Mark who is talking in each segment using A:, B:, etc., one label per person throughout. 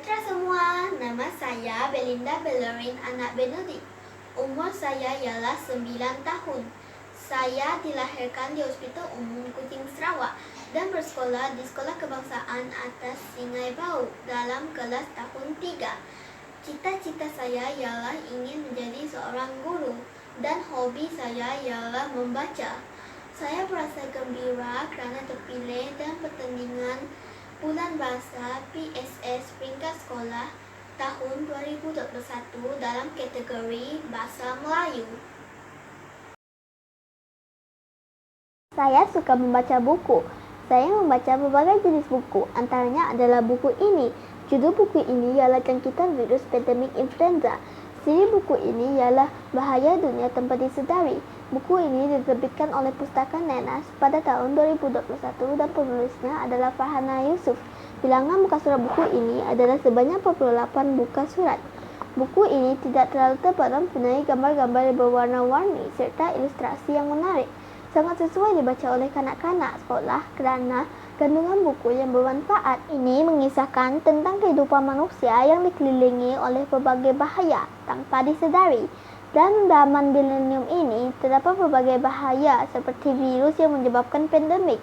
A: Sejahtera semua, nama saya Belinda Bellerin anak Benedict. Umur saya ialah 9 tahun. Saya dilahirkan di Hospital Umum Kuching Sarawak dan bersekolah di Sekolah Kebangsaan Atas Sungai Bau dalam kelas tahun 3. Cita-cita saya ialah ingin menjadi seorang guru dan hobi saya ialah membaca. Saya merasa gembira kerana terpilih dan pertandingan Bulan Bahasa PSS peringkat sekolah tahun 2021 dalam kategori Bahasa Melayu.
B: Saya suka membaca buku. Saya membaca berbagai jenis buku, antaranya adalah buku ini. Judul buku ini ialah Jangkitan Virus Pandemik Influenza. Siri buku ini ialah Bahaya Dunia Tanpa Disedari. Buku ini diterbitkan oleh Pustaka Nenas pada tahun 2021 dan penulisnya adalah Farhana Yusuf. Bilangan muka surat buku ini adalah sebanyak 48 muka surat. Buku ini tidak terlalu tebal dan mempunyai gambar-gambar berwarna-warni serta ilustrasi yang menarik. Sangat sesuai dibaca oleh kanak-kanak sekolah kerana kandungan buku yang bermanfaat. Ini mengisahkan tentang kehidupan manusia yang dikelilingi oleh berbagai bahaya tanpa disedari. Dalam zaman milenium ini, terdapat berbagai bahaya seperti virus yang menyebabkan pandemik.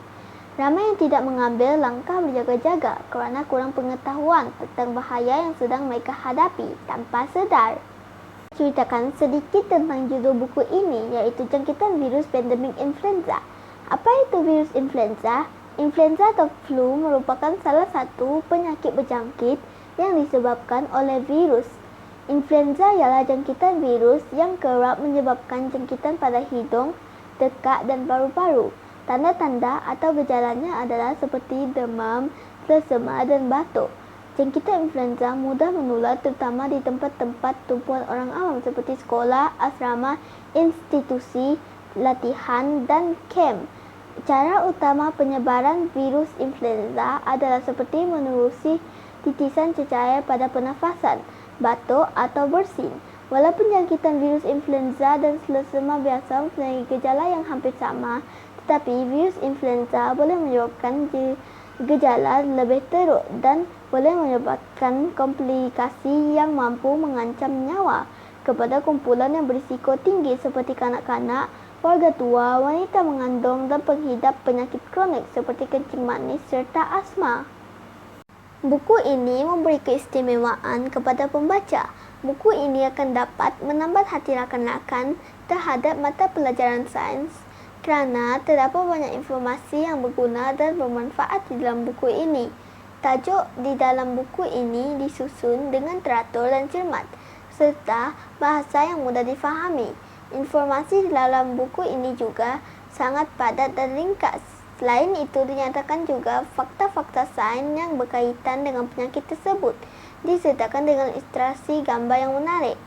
B: Ramai yang tidak mengambil langkah berjaga-jaga kerana kurang pengetahuan tentang bahaya yang sedang mereka hadapi tanpa sedar. Ceritakan sedikit tentang judul buku ini, iaitu Jangkitan Virus Pandemik Influenza. Apa itu virus influenza? Influenza atau flu merupakan salah satu penyakit berjangkit yang disebabkan oleh virus. Influenza ialah jangkitan virus yang kerap menyebabkan jangkitan pada hidung, tekak dan paru-paru. Tanda-tanda atau gejalanya adalah seperti demam, selesema dan batuk. Jangkitan influenza mudah menular terutama di tempat-tempat tumpuan orang awam seperti sekolah, asrama, institusi, latihan dan kem. Cara utama penyebaran virus influenza adalah seperti menerusi titisan cecair pada pernafasan, batuk atau bersin. Walaupun jangkitan virus influenza dan selesema biasa mempunyai gejala yang hampir sama, tetapi virus influenza boleh menyebabkan gejala lebih teruk dan boleh menyebabkan komplikasi yang mampu mengancam nyawa kepada kumpulan yang berisiko tinggi seperti kanak-kanak, warga tua, wanita mengandung dan penghidap penyakit kronik seperti kencing manis serta asma. Buku ini memberi keistimewaan kepada pembaca. Buku ini akan dapat menambah hati rakan-rakan terhadap mata pelajaran sains kerana terdapat banyak informasi yang berguna dan bermanfaat di dalam buku ini. Tajuk di dalam buku ini disusun dengan teratur dan cermat serta bahasa yang mudah difahami. Informasi di dalam buku ini juga sangat padat dan ringkas. Selain itu, dinyatakan juga fakta-fakta sains yang berkaitan dengan penyakit tersebut, disertakan dengan ilustrasi gambar yang menarik.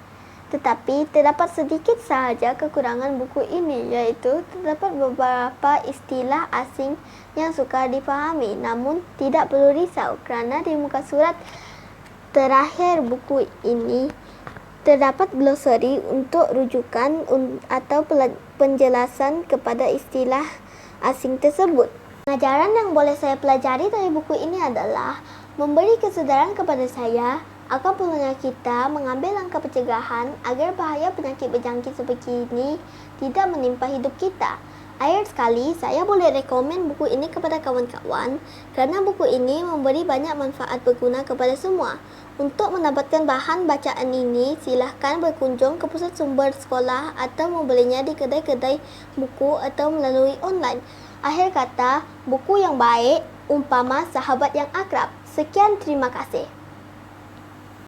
B: Tetapi, terdapat sedikit sahaja kekurangan buku ini, iaitu terdapat beberapa istilah asing yang sukar difahami. Namun, tidak perlu risau kerana di muka surat terakhir buku ini terdapat glosari untuk rujukan atau penjelasan kepada istilah asing tersebut. Pengajaran yang boleh saya pelajari dari buku ini adalah memberi kesedaran kepada saya akan perlunya kita mengambil langkah pencegahan agar bahaya penyakit berjangkit seperti ini tidak menimpa hidup kita. Akhir sekali, saya boleh rekomen buku ini kepada kawan-kawan kerana buku ini memberi banyak manfaat berguna kepada semua. Untuk mendapatkan bahan bacaan ini, silakan berkunjung ke pusat sumber sekolah atau membelinya di kedai-kedai buku atau melalui online. Akhir kata, buku yang baik umpama sahabat yang akrab. Sekian, terima kasih.